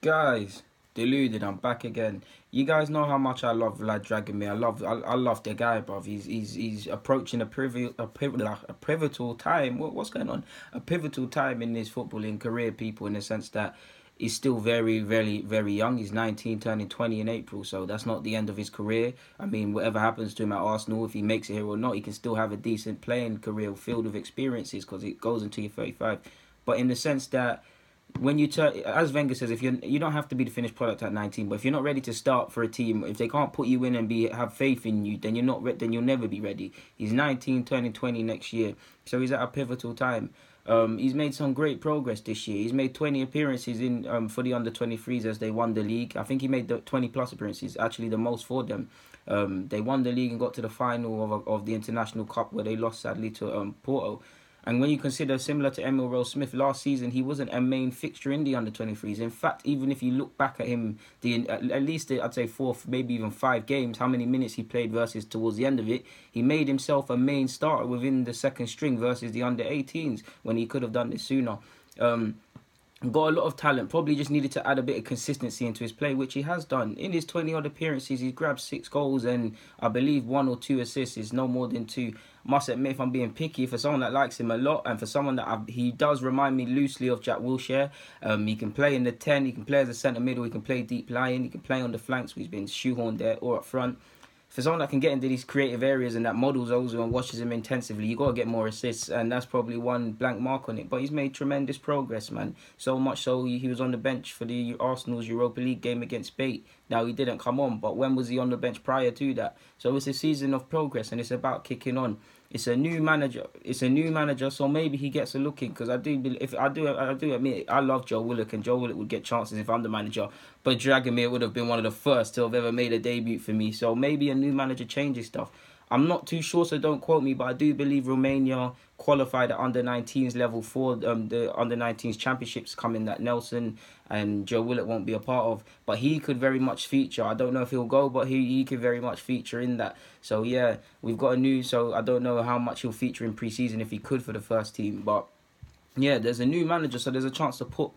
Guys, deluded. I'm back again. You guys know how much I love Vlad Dragomir. I love the guy, bruv. He's approaching a pivotal time. What's going on? A pivotal time in his footballing career, people. In the sense that he's still very young. He's 19, turning 20 in April. So that's not the end of his career. I mean, whatever happens to him at Arsenal, if he makes it here or not, he can still have a decent playing career filled with experiences because it goes until you're 35. But in the sense that when you turn, as Wenger says, if you don't have to be the finished product at 19, but if you're not ready to start for a team, if they can't put you in and have faith in you, then then you'll never be ready. He's 19, turning 20 next year, so he's at a pivotal time. He's made some great progress this year. He's made 20 appearances in for the under 23s as they won the league. I think he made the 20 plus appearances, actually the most for them. They won the league and got to the final of the International Cup where they lost sadly to Porto. And when you consider, similar to Emil Rose-Smith, last season he wasn't a main fixture in the under-23s. In fact, even if you look back at him, at least I'd say 4, maybe even 5 games, how many minutes he played versus towards the end of it, he made himself a main starter within the second string versus the under-18s when he could have done this sooner. Got a lot of talent, probably just needed to add a bit of consistency into his play, which he has done. In his 20-odd appearances, he's grabbed 6 goals and I believe 1 or 2 assists. Is no more than 2. Must admit, if I'm being picky, for someone that likes him a lot and for someone that he does remind me loosely of Jack Wilshere. He can play in the 10, he can play as a centre middle, he can play deep lying, he can play on the flanks, where he's been shoehorned there, or up front. For someone that can get into these creative areas and that models Ozil and watches him intensively, you got to get more assists, and that's probably one blank mark on it. But he's made tremendous progress, man. So much so he was on the bench for the Arsenal's Europa League game against Bate. Now, he didn't come on, but when was he on the bench prior to that? So it's a season of progress, and it's about kicking on. It's a new manager. So maybe he gets a look in, because I do admit I love Joe Willock, and Joe Willock would get chances if I'm the manager. But Dragomir would have been one of the first to have ever made a debut for me. So maybe a new manager changes stuff. I'm not too sure, so don't quote me, but I do believe Romania qualified at under-19s level for the under-19s championships coming that Nelson and Joe Willock won't be a part of. But he could very much feature. I don't know if he'll go, but he could very much feature in that. So yeah, we've got a new, so I don't know how much he'll feature in pre-season if he could for the first team. But yeah, there's a new manager, so there's a chance to put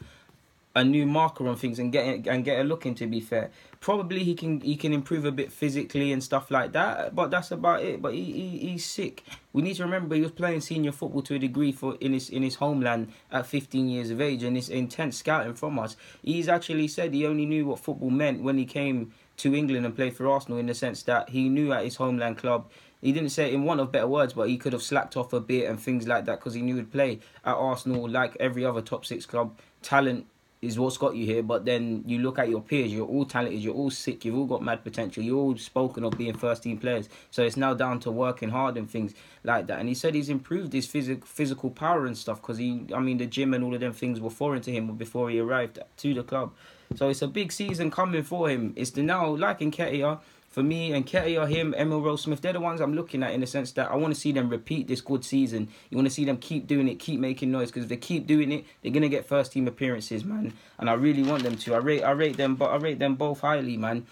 a new marker on things and get a look in. To be fair, probably he can improve a bit physically and stuff like that, but that's about it. But he's sick. We need to remember he was playing senior football to a degree in his homeland at 15 years of age, and it's intense scouting from us. He's actually said he only knew what football meant when he came to England and played for Arsenal, in the sense that he knew at his homeland club. He didn't say it in one of better words, but he could have slacked off a bit and things like that, because he knew he'd play at Arsenal like every other top 6 club. Talent is what's got you here, but then you look at your peers, you're all talented, you're all sick, you've all got mad potential, you're all spoken of being first team players, so it's now down to working hard and things like that. And he said he's improved his physical power and stuff, because the gym and all of them things were foreign to him before he arrived to the club. So it's a big season coming for him. It's the now, like Nketiah, for me, and Nketiah, him, Emil Rose-Smith, they're the ones I'm looking at, in the sense that I want to see them repeat this good season. You want to see them keep doing it, keep making noise, because if they keep doing it, they're going to get first team appearances, man. And I really want them to. I rate them both highly, man.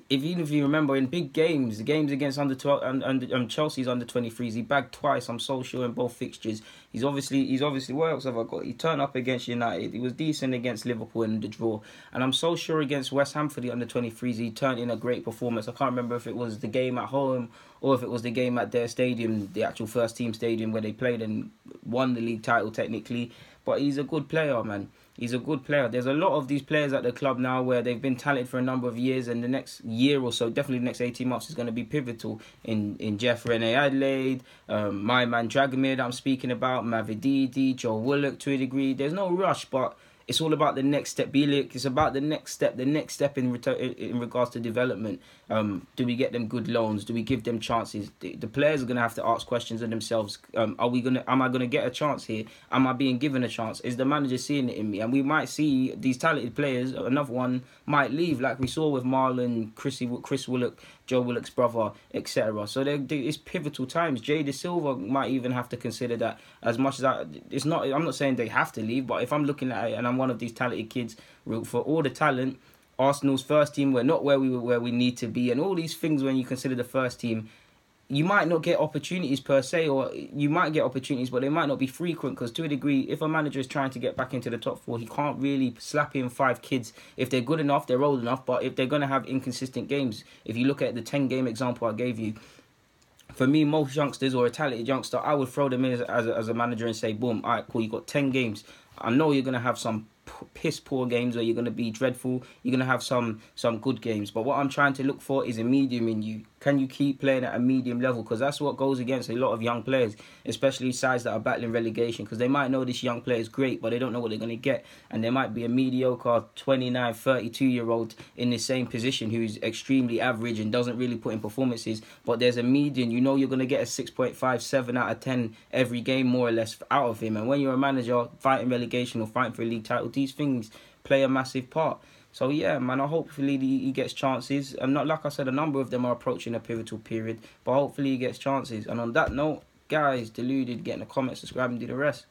Even if you remember, in big games, the games against under 12 and Chelsea's under 23s, he bagged twice. I'm so sure in both fixtures. He's obviously what else have I got? He turned up against United. He was decent against Liverpool in the draw, and I'm so sure against West Ham for the under 23s, he turned in a great performance. I can't remember if it was the game at home or if it was the game at their stadium, the actual first team stadium where they played and won the league title technically. But he's a good player, man. He's a good player. There's a lot of these players at the club now where they've been talented for a number of years, and the next year or so, definitely the next 18 months, is going to be pivotal in Jeff Rene-Adelaide, my man Dragomir that I'm speaking about, Mavididi, Joe Willock to a degree. There's no rush, but it's all about the next step. Bielik, it's about the next step in regards to development. Do we get them good loans? Do we give them chances? The players are going to have to ask questions of themselves. Am I going to get a chance here? Am I being given a chance? Is the manager seeing it in me? And we might see these talented players, another one might leave, like we saw with Marlon, Chris Willock, Joe Willock's brother, etc. So it's pivotal times. Jay De Silva might even have to consider that. As much as I'm not saying they have to leave, but if I'm looking at it and I'm one of these talented kids, for all the talent, Arsenal's first team, we're not where we need to be, and all these things. When you consider the first team, you might not get opportunities per se, or you might get opportunities, but they might not be frequent, because to a degree, if a manager is trying to get back into the top four, he can't really slap in 5 kids. If they're good enough, they're old enough, but if they're going to have inconsistent games, if you look at the 10-game example I gave you, for me, most youngsters or a talented youngster, I would throw them in as a manager and say, boom, all right, cool, you got 10 games. I know you're going to have some piss poor games where you're going to be dreadful. You're going to have some good games. But what I'm trying to look for is a medium in you. Can you keep playing at a medium level? Because that's what goes against a lot of young players, especially sides that are battling relegation, because they might know this young player is great, but they don't know what they're going to get. And there might be a mediocre 29, 32-year-old in the same position who's extremely average and doesn't really put in performances. But there's a median. You know you're going to get a 6.5, 7 out of 10 every game, more or less, out of him. And when you're a manager fighting relegation or fighting for a league title, these things play a massive part. So yeah, man, hopefully he gets chances. And not, like I said, a number of them are approaching a pivotal period, but hopefully he gets chances. And on that note, guys, deluded, get in the comments, subscribe and do the rest.